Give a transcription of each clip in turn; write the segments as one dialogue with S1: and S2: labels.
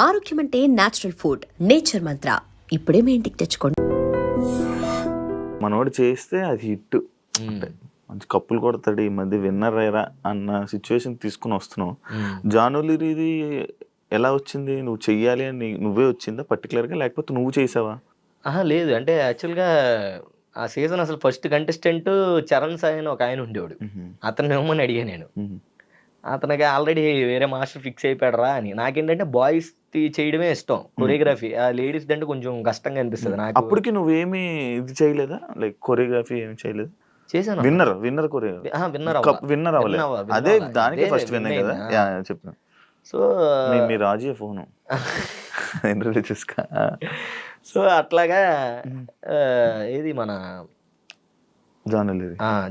S1: ఆరోగ్యం అంటే natural food, nature మంత్ర. ఇప్పుడే మీ ఇంటికి తెచ్చుకోండి.
S2: మనోడు చేస్తే అది హిట్. మంచి కప్పులు కొడతాడు. ఈ మధ్య విన్నర్ అయ్యారా అన్న సిచ్యువేషన్ తీసుకుని వస్తున్నావు. జానులిరిది ఎలా వచ్చింది? నువ్వు చెయ్యాలి అని నువ్వే వచ్చిందా పర్టికులర్గా, లేకపోతే నువ్వు చేసావా?
S3: లేదు, అంటే యాక్చువల్గా ఆ సీజన్ అసలు ఫస్ట్ కంటెస్టెంట్ చరణ్ సాయి అని ఒక ఆయన ఉండేవాడు. అతను ఏమని అడిగా నేను. అతనికి ఆల్రెడీ వేరే మాస్టర్ ఫిక్స్ అయిపోయాడు రా అని. నాకేంటంటే బాయ్స్ చేయడమే ఇష్టం, కొరియోగ్రఫీ. ఆ లేడీస్ అంటే కొంచెం కష్టంగా అనిపిస్తుంది నాకు.
S2: అప్పటికి నువ్వేమి ఇది చేయలేదా? లైక్ కొరియోగ్రఫీ ఏమి చేయలేదు?
S3: చేశాను.
S2: విన్నర్ కొరియోగ్రఫీ విన్నర్ అవ్వలేదు. అదే దానికి ఫస్ట్ విన్నర్ కదా చెప్పిన. సో మీ రాజీ ఫోను ఇంటర్వ్యూ చూసుకో.
S3: సో అట్లాగా ఏది మన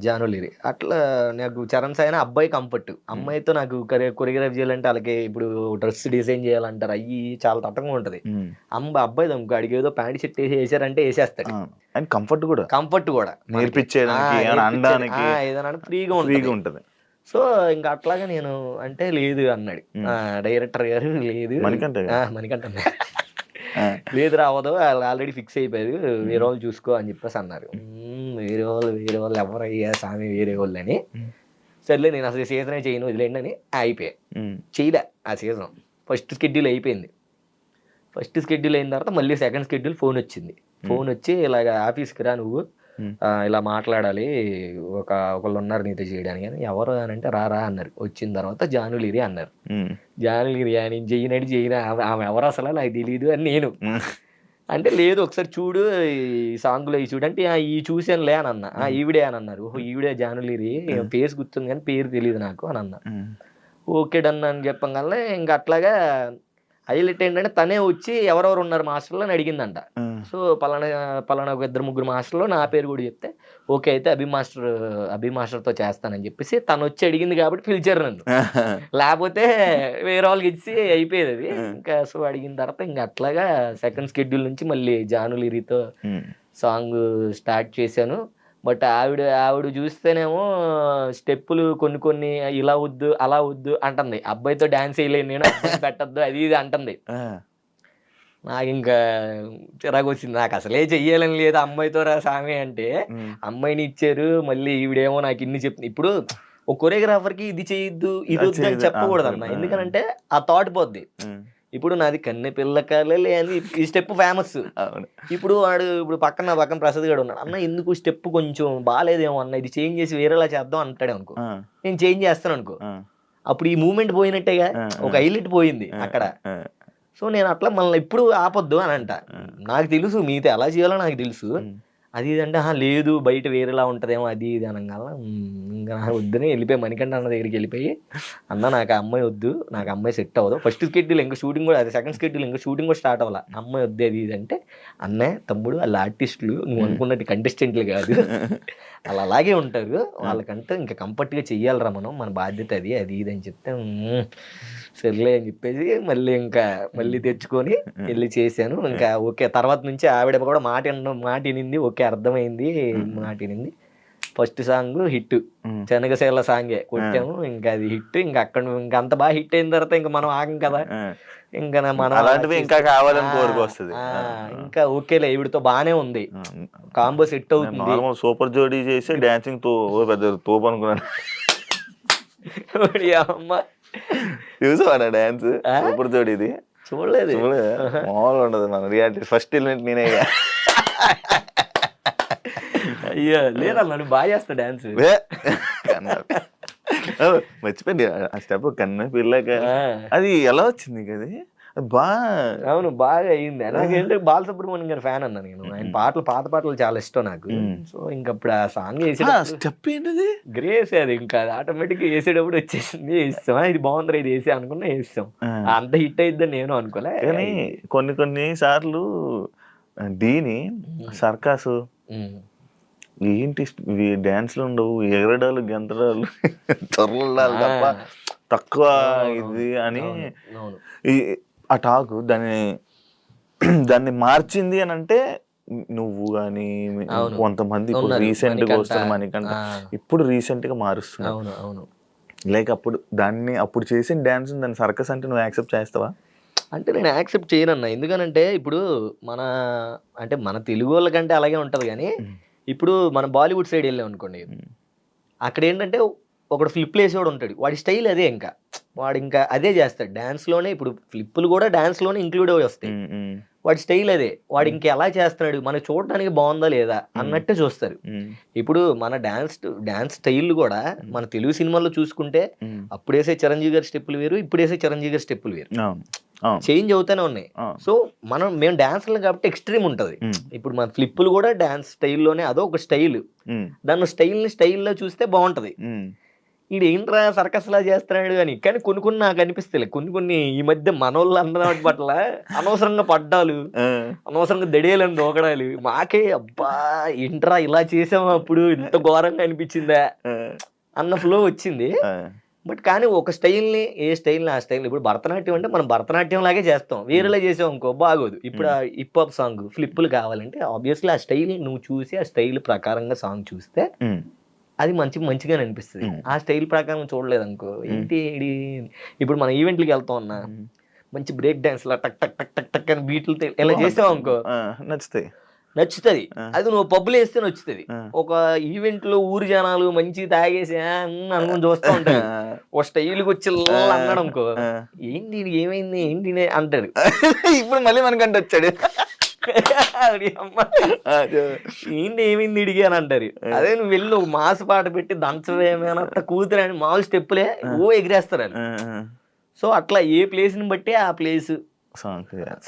S3: జానులిరి అట్లా నాకు చరణ్ సాయి అబ్బాయి కంఫర్ట్. అమ్మాయితో నాకు కొరియోగ్రఫీ చేయాలంటే వాళ్ళకి ఇప్పుడు డ్రెస్ డిజైన్ చేయాలంటారు, అయ్యి చాలా తట్టంగా ఉంటది. అబ్బాయి దమ్ముకు అడిగి ఏదో ప్యాంట్ షర్ట్ వేసారంటే వేసేస్తాడు.
S2: కంఫర్ట్ కూడా
S3: నేర్పించేదానికి ఏదైనా ఫ్రీగా ఉంటది. సో ఇంకా అట్లాగా నేను అంటే లేదు అన్నాడు డైరెక్టర్ గారు. లేదు మణికంఠ లేదు రావదు, వాళ్ళు ఆల్రెడీ ఫిక్స్ అయిపోయారు, వేరే వాళ్ళు చూసుకో అని చెప్పేసి అన్నారు. వేరే వాళ్ళు ఎవరయ్యా స్వామి వేరే వాళ్ళు అని. సర్లే నేను అసలు సీజనే చేయను వదిలేండి అని అయిపోయా. చేయలే ఆ సీజన్. ఫస్ట్ షెడ్యూల్ అయిపోయింది. ఫస్ట్ షెడ్యూల్ అయిన తర్వాత మళ్ళీ సెకండ్ షెడ్యూల్ ఫోన్ వచ్చింది. ఫోన్ వచ్చి ఇలాగ ఆఫీస్కి రా నువ్వు, ఇలా మాట్లాడాలి, ఒకళ్ళు ఉన్నారు నీతో చేయడానికి అని. ఎవరు అని అంటే రా అన్నారు. వచ్చిన తర్వాత జానులిరి అన్నారు. జానులిరి నేను చేయను ఆమె ఎవరు అసలు నాకు తెలియదు అని నేను అంటే, లేదు ఒకసారి చూడు ఈ సాంగ్లో ఈ చూడు అంటే ఈ చూసానులే అని అన్నా. ఈవిడే అని అన్నారు. ఓహో ఈవిడే జానులిరి, పేరు గుర్తుంది కానీ పేరు తెలియదు నాకు అని అన్నా. ఓకే డన్ అని చెప్పగలనే. ఇంకా అట్లాగా హైలైట్ ఏంటంటే తనే వచ్చి ఎవరెవరు ఉన్నారు మాస్టర్లో అని అడిగిందంట. సో పలానా ఒక 2-3 మాస్టర్లో నా పేరు కూడా చెప్తే ఓకే అయితే అభి మాస్టర్తో చేస్తానని చెప్పేసి తను వచ్చి అడిగింది కాబట్టి పిలిచారు నన్ను. లేకపోతే వేరే వాళ్ళకి ఇచ్చి అయిపోయేది అది. ఇంకా సో అడిగిన తర్వాత ఇంకా అట్లాగా సెకండ్ షెడ్యూల్ నుంచి మళ్ళీ జానులిరితో సాంగ్ స్టార్ట్ చేశాను. బట్ ఆవిడ చూస్తేనేమో స్టెప్పులు కొన్ని ఇలా వద్దు అలా వద్దు అంటుంది. అబ్బాయితో డాన్స్ వేయలేను నేను, పెట్టద్దు అది ఇది అంటుంది. నాకు ఇంకా చిరాకు వచ్చింది. నాకు అసలే చెయ్యాలని లేదు అమ్మాయితో రా సామి అంటే. అమ్మాయిని ఇచ్చారు, మళ్ళీ ఈవిడేమో నాకు ఇన్ని చెప్తుంది. ఇప్పుడు ఒక కొరియోగ్రాఫర్కి ఇది చేయొద్దు ఇది వద్దు అని చెప్పకూడదు అన్న, ఎందుకనంటే ఆ థాట్ పోద్ది. ఇప్పుడు నాది కన్నె పిల్ల కలలే అని ఈ స్టెప్ ఫేమస్. ఇప్పుడు పక్కన ప్రసాద్ గారు ఉన్నాడు. అన్న ఎందుకు స్టెప్ కొంచెం బాగాలేదేమో అన్న, ఇది చేంజ్ చేసి వేరేలా చేద్దాం అంటాడే అనుకో. నేను చేంజ్ చేస్తాను అనుకో, అప్పుడు ఈ మూమెంట్ పోయినట్టేగా, ఒక హైలైట్ పోయింది అక్కడ. సో నేను అట్లా మళ్ళీ ఇప్పుడు ఆపొద్దు అని అంట. నాకు తెలుసు మీతో ఎలా చేయాలో నాకు తెలుసు. అది ఇది అంటే లేదు బయట వేరేలా ఉంటుందేమో అది ఇది అనగాల ఇంకా వద్దని వెళ్ళిపోయి మణికంఠ అన్న దగ్గరికి వెళ్ళిపోయి, అన్న నాకు అమ్మాయి వద్దు, నాకు అమ్మాయి సెట్ అవ్వదు. ఫస్ట్ షెడ్యూల్ ఇంకా షూటింగ్ కూడా, అది సెకండ్ షెడ్యూల్ ఇంకా షూటింగ్ కూడా స్టార్ట్ అవ్వాలి. అమ్మాయి వద్దు అది ఇది అంటే, అన్నయ్య తమ్ముడు వాళ్ళ ఆర్టిస్టులు నువ్వు అనుకున్నట్టు కంటెస్టెంట్లు కాదు, వాళ్ళు అలాగే ఉంటారు, వాళ్ళకంటే ఇంకా కంఫర్ట్గా చెయ్యాలరా మనం, మన బాధ్యత అది ఇది అని చెప్తే సర్లే అని చెప్పేసి మళ్ళీ తెచ్చుకొని వెళ్ళి చేశాను. ఇంకా ఓకే తర్వాత నుంచి ఆవిడ కూడా మాట వినింది. ఓకే అర్థమైంది, మాట వినింది. ఫస్ట్ సాంగ్ హిట్, శనగశీల సాంగే కొట్టాము. ఇంకా అది హిట్. ఇంకా అక్కడ ఇంకా అంత బాగా హిట్ అయిన తర్వాత ఇంకా మనం ఆగం కదా, ఇంకా మనం
S2: ఇంకా కావాలని కోరుకొస్తుంది.
S3: ఇంకా ఓకేలే ఈవిడతో బానే ఉంది, కాంబో సెట్ అవుతుంది.
S2: సూపర్ జోడీ చేసి డాన్సింగ్ తో పెద్ద తోపు అనుకున్నాను.
S3: అమ్మ
S2: చూసావాడా డాన్స్ సూపర్ జోడీది?
S3: చూడలేదు.
S2: మామూలుగా ఉండదు మన రియాలిటీ. ఫస్ట్ ఎలిమెంట్ నేనే.
S3: అయ్యో లేదా బాగా చేస్తా డాన్స్.
S2: మర్చిపోయింది ఆ స్టెప్ కన్నా పిల్లక. అది ఎలా వచ్చింది అది?
S3: అవును బాగా అయింది. నాకేంటే బాలసుబ్రహ్మణ్యం గారి ఫ్యాన్ అన్నా నేను. ఆయన పాత పాటలు చాలా ఇష్టం నాకు. సో ఇంకప్పుడు ఆ సాంగ్
S2: స్టెప్ ఏంటది
S3: గ్రేస్, అది ఇంకా ఆటోమేటిక్ వేసేటప్పుడు వచ్చేసింది. వేస్తాం ఇది బాగుంది ఇది వేసే అనుకున్నా వేస్తాం. అంత హిట్ అయిద్దని నేను అనుకోలే.
S2: కానీ కొన్ని సార్లు దీని సర్కాసు ఏంటి డాన్స్లు ఉండవు, ఎగరడాలు గెంతడాలు తొరలాలు తప్ప తక్కువ ఇది అని ఆ టాక్. దాన్ని మార్చింది అని అంటే నువ్వు కానీ కొంతమంది రీసెంట్ గా వస్తున్న మణికంఠ ఇప్పుడు రీసెంట్ గా మారుస్తున్నావు. లైక్ అప్పుడు చేసిన డాన్స్ దాన్ని సర్కస్ అంటే నువ్వు యాక్సెప్ట్ చేస్తావా?
S3: అంటే నేను యాక్సెప్ట్ చేయనన్నా. ఎందుకనంటే ఇప్పుడు మన అంటే మన తెలుగు వాళ్ళకంటే అలాగే ఉంటది గానీ, ఇప్పుడు మన బాలీవుడ్ సైడ్ వెళ్ళాం అనుకోండి, అక్కడ ఏంటంటే ఒకడు ఫ్లిప్లు వేసేవాడు ఉంటాడు. వాడి స్టైల్ అదే ఇంకా. వాడు ఇంకా అదే చేస్తాడు. డాన్స్‌లోనే ఇప్పుడు ఫ్లిప్పులు కూడా డాన్స్‌లోనే ఇంక్లూడ్ అయ్యి వస్తాయి. వాడి స్టైల్ అదే. వాడు ఇంక ఎలా చేస్తున్నాడు, మనకు చూడడానికి బాగుందా లేదా అన్నట్టే చూస్తారు. ఇప్పుడు మన డాన్స్ స్టైల్ కూడా మన తెలుగు సినిమాల్లో చూసుకుంటే అప్పుడేసే చిరంజీవి గారి స్టెప్పులు వేరు, ఇప్పుడేసే చిరంజీవి గారి స్టెప్పులు వేరు. చేంజ్ అవుతానే ఉన్నాయి. సో మేము డాన్స్లు కాబట్టి ఎక్స్ట్రీమ్ ఉంటది. ఇప్పుడు మన ఫ్లిప్పులు కూడా డాన్స్ స్టైల్లోనే అదో ఒక స్టైల్. దాన్ని స్టైల్లో చూస్తే బాగుంటది. ఈడు ఏంట్రా సర్కస్ లా చేస్తున్నాడు అని. కానీ కొన్ని నాకు అనిపిస్తాయి. కొన్ని ఈ మధ్య మనోళ్ళు అందరి పట్ల అనవసరంగా పడ్డాలు, అనవసరంగా దడేలని దూకడాలు మాకే అబ్బా ఏంట్రా ఇలా చేసాము అప్పుడు ఇంత ఘోరంగా అనిపించిందా అన్న ఫ్లో వచ్చింది. బట్ కానీ ఒక స్టైల్ని ఆ స్టైల్ ఇప్పుడు భరతనాట్యం అంటే మనం భరతనాట్యం లాగే చేస్తాం. వేరేలా చేసాం అనుకో బాగోదు. ఇప్పుడు ఆ హిప్ హాప్ సాంగ్ ఫ్లిప్పులు కావాలంటే ఆబ్వియస్లీ ఆ స్టైల్ నువ్వు చూసి ఆ స్టైల్ ప్రకారంగా సాంగ్ చూస్తే అది మంచిగానే అనిపిస్తుంది. ఆ స్టైల్ ప్రకారం చూడలేదు అనుకో ఏంటి ఇప్పుడు మన ఈవెంట్లకి వెళ్తాం అన్నా మంచి బ్రేక్ డాన్స్ లా టక్ టక్ టక్ టక్ టక్ అని బీట్లతో ఇలా చేసావు అనుకో నచ్చుతుంది. అది నువ్వు పబ్బులు వేస్తే నచ్చుతుంది. ఒక ఈవెంట్ లో ఊరు జనాలు మంచి తాగేసి అనుకుని చూస్తూ ఉంటారు. ఒక స్టైల్కి వచ్చి అన్నాడు అనుకో ఏంటి ఏమైంది ఏంటి అంటాడు.
S2: ఇప్పుడు మళ్ళీ మనకంటే వచ్చాడు
S3: ఏంటి ఏమైంది ఇడిగి అని అంటారు. అదే నువ్వు వెళ్ళి ఒక మాస్ పాట పెట్టి దంచవేమైనా కూతురు అని మామూలు స్టెప్పులే ఎగిరేస్తారు అని. సో అట్లా ఏ ప్లేస్ ని బట్టి ఆ ప్లేస్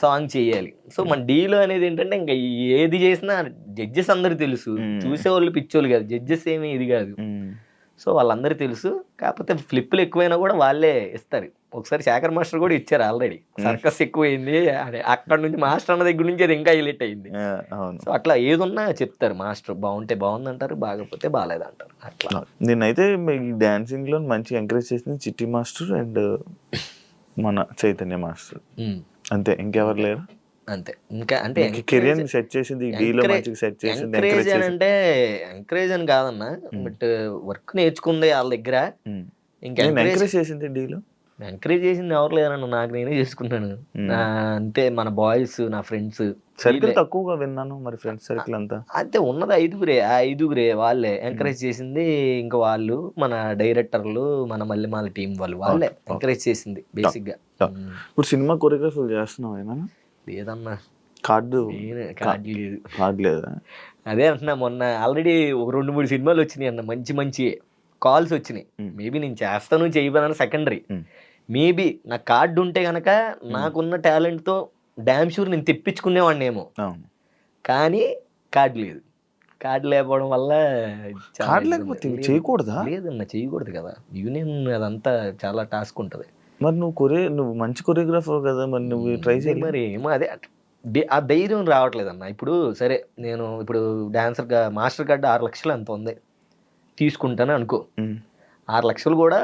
S3: సాంగ్ చేయాలి. సో మన డీలో అనేది ఏంటంటే ఇంకా ఏది చేసినా జడ్జెస్ అందరు తెలుసు, చూసేవాళ్ళు పిచ్చోళ్ళు కాదు, జడ్జెస్ ఏమి ఇది కాదు. సో వాళ్ళందరూ తెలుసు. కాకపోతే ఫ్లిప్పులు ఎక్కువైనా కూడా వాళ్ళే ఇస్తారు. ఒకసారి శేఖర్ మాస్టర్ కూడా ఇచ్చారు ఆల్రెడీ. సర్కస్ ఎక్కువైంది అక్కడ నుంచి మాస్టర్ అన్న దగ్గర నుంచి అది ఇంకా హైలైట్ అయింది. సో అట్లా ఏదున్నా చెప్తారు మాస్టర్. బాగుంటే బాగుంది అంటారు, బాగపోతే బాగాలేదు అంటారు. అట్లా
S2: నేనైతే ఈ డాన్సింగ్ లో మంచి ఎంకరేజ్ చేసింది చిట్టి మాస్టర్ అండ్ మన చైతన్య మాస్టర్. అంతే, ఇంకెవరు లేరు.
S3: అంతే. ఇంకా అంటే
S2: కెరియర్ సెట్ చేసింది
S3: ఎంకరేజ్ అని అంటే ఎంకరేజ్ అని కాదన్నా, బట్ వర్క్ నేర్చుకుంది వాళ్ళ దగ్గర. ఇంకా
S2: ఎంకరేజ్ చేసింది డీలో
S3: ఎంకరేజ్ చేసింది ఎవరు లేదన్న, నాకు నేనే చేసుకున్నాను. అంతే మన బాయ్స్ నా ఫ్రెండ్స్
S2: సర్కిల్ తక్కువగా విన్నాను. మరి ఫ్రెండ్స్ సర్కిల్ అంతా
S3: అంతే ఉన్నది ఐదుగురే వాళ్ళే ఎంకరేజ్ చేసింది. ఇంకా వాళ్ళు మన డైరెక్టర్లు మన మల్లెమాల టీం వాళ్ళే ఎంకరేజ్ చేసింది బేసిక్ గా.
S2: ఇప్పుడు సినిమా కొరియోగ్రఫీ చేస్తున్నావు ఏమైనా?
S3: లేదన్నా,
S2: కార్డు లేదు.
S3: అదే అంటున్నా, మొన్న ఆల్రెడీ ఒక 2-3 సినిమాలు వచ్చినాయి అన్న, మంచి కాల్స్ వచ్చినాయి. మేబీ నేను చేస్తాను చేయబోనని సెకండరీ. మేబీ నా కార్డు ఉంటే గనక నాకున్న టాలెంట్ తో డామ్ షూర్ నేను తెప్పించుకునేవాడిని ఏమో. కానీ కార్డు లేదు. కార్డు లేకపోవడం వల్ల
S2: చేయకూడదా?
S3: లేదన్న, చేయకూడదు కదా. యూనియన్ అదంతా చాలా టాస్క్ ఉంటది.
S2: మరి నువ్వు మంచి కొరియోగ్రాఫర్ కదా, మరి నువ్వు ట్రై చేయాలి.
S3: మరి ఏమో అదే ఆ ధైర్యం రావట్లేదు అన్న. ఇప్పుడు సరే నేను ఇప్పుడు డాన్సర్గా మాస్టర్ కార్డు 6 లక్షలు ఎంత ఉంది తీసుకుంటాను అనుకో. 6 లక్షలు కూడా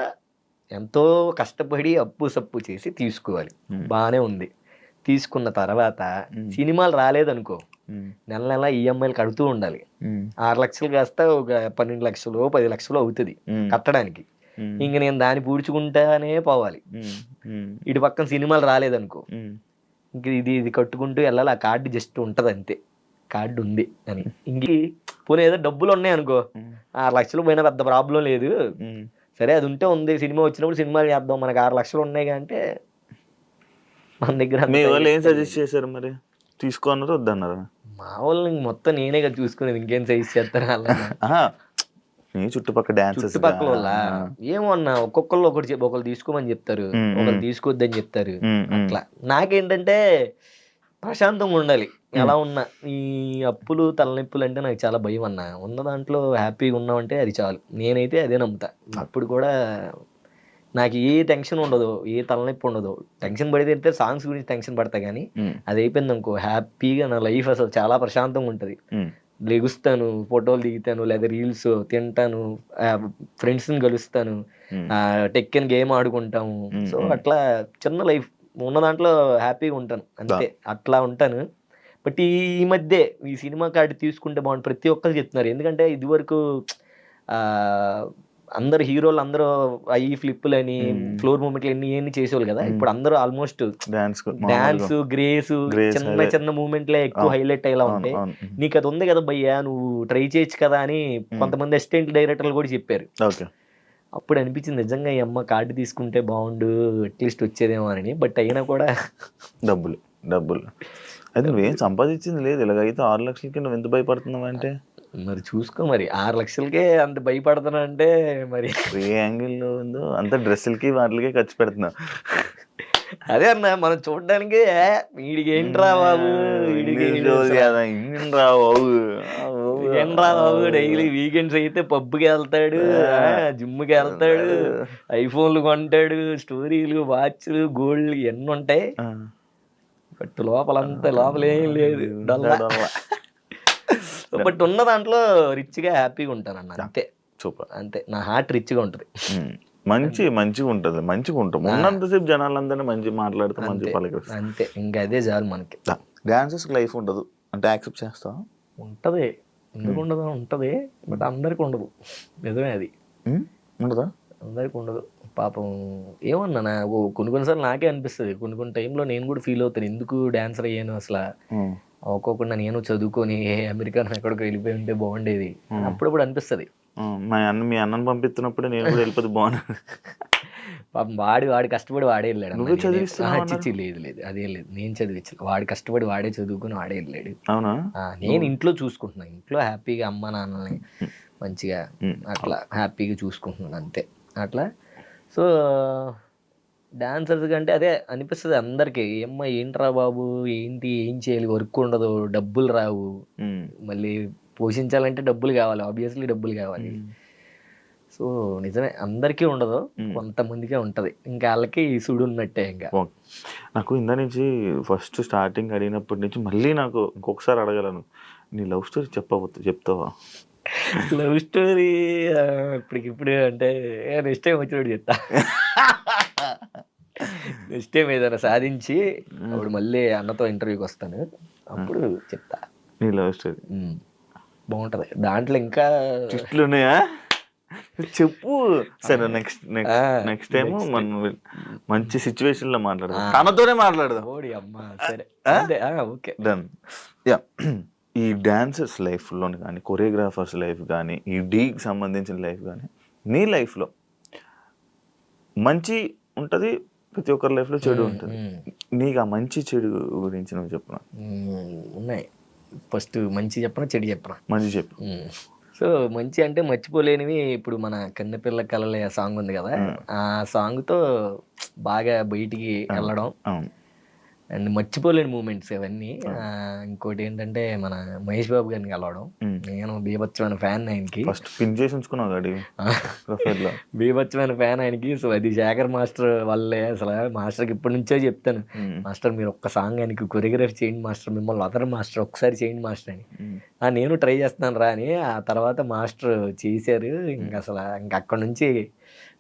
S3: ఎంతో కష్టపడి అప్పు సప్పు చేసి తీసుకోవాలి. బాగానే ఉంది. తీసుకున్న తర్వాత సినిమాలు రాలేదనుకో, నెల ఈఎంఐలు కడుతూ ఉండాలి. 6 లక్షలు కాస్త ఒక 12 లక్షలు 10 లక్షలు అవుతుంది కట్టడానికి. ఇంక నేను దాన్ని పూడ్చుకుంటానే పోవాలి. ఇటు పక్కన సినిమాలు రాలేదనుకో, ఇంక ఇది కట్టుకుంటూ వెళ్ళాలి. ఆ కార్డు జస్ట్ ఉంటది అంతే, కార్డు ఉంది అని. ఇంక పోనీ ఏదో డబ్బులు ఉన్నాయి అనుకో, 6 లక్షలు పోయినా పెద్ద ప్రాబ్లం లేదు. సరే అది ఉంటే ఉంది, సినిమా వచ్చినప్పుడు సినిమాలు చేద్దాం, మనకు 6 లక్షలు ఉన్నాయి అంటే మన దగ్గర.
S2: మీ వాళ్ళు ఏం సజెస్ట్ చేశారు మరి? తీసుకోన్నారు వద్దన్నారు?
S3: మా వాళ్ళు మొత్తం నేనే కదా చూసుకునేది, ఇంకేం సజెస్ట్ చేస్తారు అలా. చుట్టుపక్కల వల్ల ఏమో అన్న, ఒక్కొక్కళ్ళు ఒకరు తీసుకోమని చెప్తారు, ఒకరు తీసుకోవద్దని చెప్తారు. అట్లా నాకేంటంటే ప్రశాంతంగా ఉండాలి. ఎలా ఉన్నా ఈ అప్పులు తలనొప్పులు అంటే నాకు చాలా భయం అన్న. ఉన్న దాంట్లో హ్యాపీగా ఉన్నామంటే అది చాలు. నేనైతే అదే నమ్ముతా. అప్పుడు కూడా నాకు ఏ టెన్షన్ ఉండదు, ఏ తలనొప్పి ఉండదు. టెన్షన్ పడితే సాంగ్స్ గురించి టెన్షన్ పడతా, కానీ అది అయిపోయింది అనుకో హ్యాపీగా నా లైఫ్ అసలు చాలా ప్రశాంతంగా ఉంటుంది. లెగుస్తాను, ఫోటోలు దిగుతాను, లేదా రీల్స్ తింటాను, ఫ్రెండ్స్ని కలుస్తాను, టెక్కన్ గేమ్ ఆడుకుంటాము. సో అట్లా చిన్న లైఫ్ ఉన్న దాంట్లో హ్యాపీగా ఉంటాను అంతే. అట్లా ఉంటాను. బట్ ఈ మధ్య ఈ సినిమా కార్డు తీసుకుంటే బాగుంటుంది ప్రతి ఒక్కరు చెప్తున్నారు. ఎందుకంటే ఇదివరకు అందరు హీరోలు అందరూ ఐ ఫ్లిప్పులు అని ఫ్లోర్ మూమెంట్లు ఎన్ని చేసేవాళ్ళు కదా. ఇప్పుడు అందరూ ఆల్మోస్ట్ డాన్స్ గ్రేస్ చిన్న చిన్న మూమెంట్లే ఎక్కువ హైలైట్ అయ్యేలా ఉంటాయి. నీకు అది ఉంది కదా భయ్యా, నువ్వు ట్రై చేయొచ్చు కదా అని కొంతమంది అసిస్టెంట్ డైరెక్టర్లు కూడా చెప్పారు. అప్పుడు అనిపించింది నిజంగా ఈ అమ్మ కార్డు తీసుకుంటే బాగుండు, అట్లీస్ట్ వచ్చేదేమో అని. బట్ అయినా కూడా
S2: డబ్బులు అది నువ్వేం సంపాదించింది లేదు. ఇలాగైతే 6 లక్షలకి నువ్వు ఎంత భయపడుతున్నావు అంటే
S3: మరి చూసుకో. మరి 6 లక్షలకే అంత భయపడుతున్నా అంటే మరి
S2: ఏ యాంగిల్లో ఉందో అంత డ్రెస్సులకి వాటికే ఖర్చు పెడుతున్నావు.
S3: అదే అన్న మనం చూడడానికి వీడికి ఏంట్రా బాబు, ఏంట్రా బాబు డైలీ వీకెండ్స్ అయితే పబ్కి వెళ్తాడు, జిమ్కి వెళ్తాడు, ఐఫోన్లు కొంటాడు, స్టోరీలు, వాచ్లు, గోల్డ్ ఎన్ని ఉంటాయి. బట్ లోపలంతా లోపలేం లేదు, బట్ ఉన్న దాంట్లో రిచ్గా హ్యాపీగా ఉంటాను అన్న. అంతే,
S2: సూపర్.
S3: అంతే, నా హార్ట్ రిచ్గా ఉంటుంది.
S2: మంచిగా ఉంటుంది, మంచిగా ఉంటాం. ఉన్నంతసేపు జనాలందరినీ మంచి మాట్లాడుతూ మంచి పలకరిస్తాం.
S3: అంతే, ఇంకా అదే చాలు మనకి.
S2: డాన్సర్స్ లైఫ్ ఉండదు అంటే యాక్సెప్ట్ చేస్తావా?
S3: ఉంటది, ఎందుకు ఉండదు, ఉంటది. బట్ అందరికి ఉండదు, నిజమే అది.
S2: ఉండదా?
S3: అందరికి ఉండదు పాపం. ఏమన్నా కొన్నిసార్లు నాకే అనిపిస్తుంది, కొన్ని టైంలో నేను కూడా ఫీల్ అవుతాను, ఎందుకు డాన్సర్ అయ్యాను అసలు, ఒక్కొక్కకుండా నేను చదువుకొని అమెరికా ఎక్కడికి వెళ్ళిపోయి ఉంటే బాగుండేది అప్పుడప్పుడు అనిపిస్తుంది.
S2: మీ అన్నను పంపిస్తున్నప్పుడు నేను కూడా వెళ్ళిపోతే బాగుంది.
S3: పాపం వాడి కష్టపడి వాడే వెళ్ళాడు. లేదు అదేం లేదు, నేను చదివించాను. వాడి కష్టపడి వాడే చదువుకుని వాడే వెళ్ళాడు.
S2: అవునా?
S3: నేను ఇంట్లో చూసుకుంటున్నాను, ఇంట్లో హ్యాపీగా అమ్మ నాన్నల్ని మంచిగా అట్లా హ్యాపీగా చూసుకుంటున్నాను అంతే అట్లా. సో డాన్సర్స్ కంటే అదే అనిపిస్తుంది అందరికి, ఏమ్మా ఏంట్రా బాబు ఏంటి, ఏం చేయాలి, వర్క్ ఉండదు, డబ్బులు రావు, మళ్ళీ పోషించాలంటే డబ్బులు కావాలి, ఆబ్వియస్లీ డబ్బులు కావాలి. సో నిజమే అందరికీ ఉండదు, కొంతమందికే ఉంటది. ఇంకా వాళ్ళకి సుడు ఉన్నట్టే. ఇంకా
S2: నాకు ఇందా నుంచి ఫస్ట్ స్టార్టింగ్ అడిగినప్పటి నుంచి మళ్ళీ నాకు ఇంకొకసారి అడగలను, నీ లవ్ స్టోరీ చెప్తావా?
S3: లవ్ స్టోరీ ఇప్పటికిప్పుడు అంటే నెక్స్ట్ టైం వచ్చినప్పుడు చెప్తా. నెక్స్ట్ టైం ఏదైనా సాధించి అప్పుడు మళ్ళీ అన్నతో ఇంటర్వ్యూకి వస్తాను, అప్పుడు చెప్తా
S2: నీ లవ్ స్టోరీ.
S3: బాగుంటది దాంట్లో, ఇంకా
S2: ట్విస్ట్లు ఉన్నాయా చెప్పు. సరే, నెక్స్ట్ టైం మనం మంచి సిచ్యువేషన్ లో మాట్లాడదాం, తనతోనే మాట్లాడదాం.
S3: ఓడి అమ్మ, సరే ఓకే
S2: డన్. యా, ఈ డాన్సర్స్ లైఫ్లోని కానీ, కొరియోగ్రాఫర్స్ లైఫ్ కానీ, ఈ డీకి సంబంధించిన లైఫ్ కానీ, నీ లైఫ్లో మంచి ఉంటుంది, ప్రతి ఒక్కరి లైఫ్లో చెడు ఉంటుంది. నీకు ఆ మంచి చెడు గురించి నువ్వు చెప్పిన
S3: ఉన్నాయి. ఫస్ట్ మంచి చెప్పనా చెడు చెప్పనా?
S2: మంచి చెప్పు.
S3: సో మంచి అంటే మర్చిపోలేనివి, ఇప్పుడు మన కన్నెపిల్ల కలలే సాంగ్ ఉంది కదా, ఆ సాంగ్తో బాగా బయటికి వెళ్ళడం అండ్ మర్చిపోలేని మూమెంట్స్ అవన్నీ. ఇంకోటి ఏంటంటే మన మహేష్ బాబు గారిని కలవడం. నేను బీభత్సమైన ఫ్యాన్ ఆయనకి, బీభత్సమైన ఫ్యాన్ ఆయనకి. సో అది శేఖర్ మాస్టర్ వల్లే. అసలు మాస్టర్కి ఇప్పటి నుంచో చెప్తాను, మాస్టర్ మీరు ఒక్క సాంగ్ ఆయనకి కొరియోగ్రఫీ చేయండి మాస్టర్, మిమ్మల్ని వదరు మాస్టర్, ఒకసారి చేయండి మాస్టర్ అని. నేను ట్రై చేస్తున్నాను రా అని. ఆ తర్వాత మాస్టర్ చేశారు. ఇంకా అసలు ఇంకా అక్కడ నుంచి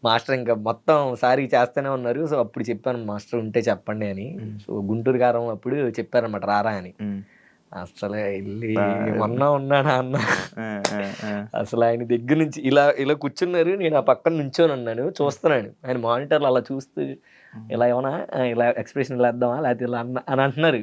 S3: మాస్టర్ ఇంకా మొత్తం సారి చేస్తూనే ఉన్నారు. సో అప్పుడు చెప్పాను మాస్టర్ ఉంటే చెప్పండి అని. సో గుంటూరు గారం అప్పుడు చెప్పారనమాట రారా అని. అసలు వెళ్ళి ఉన్నాడా అన్న, అసలు ఆయన దగ్గర నుంచి ఇలా కూర్చున్నారు, నేను ఆ పక్కన నుంచొని ఉన్నాను, చూస్తున్నాను. ఆయన మానిటర్లు అలా చూస్తూ ఇలా ఏమన్నా ఇలా ఎక్స్ప్రెషన్ ఇలా వేద్దామా లేకపోతే ఇలా అని అంటున్నారు.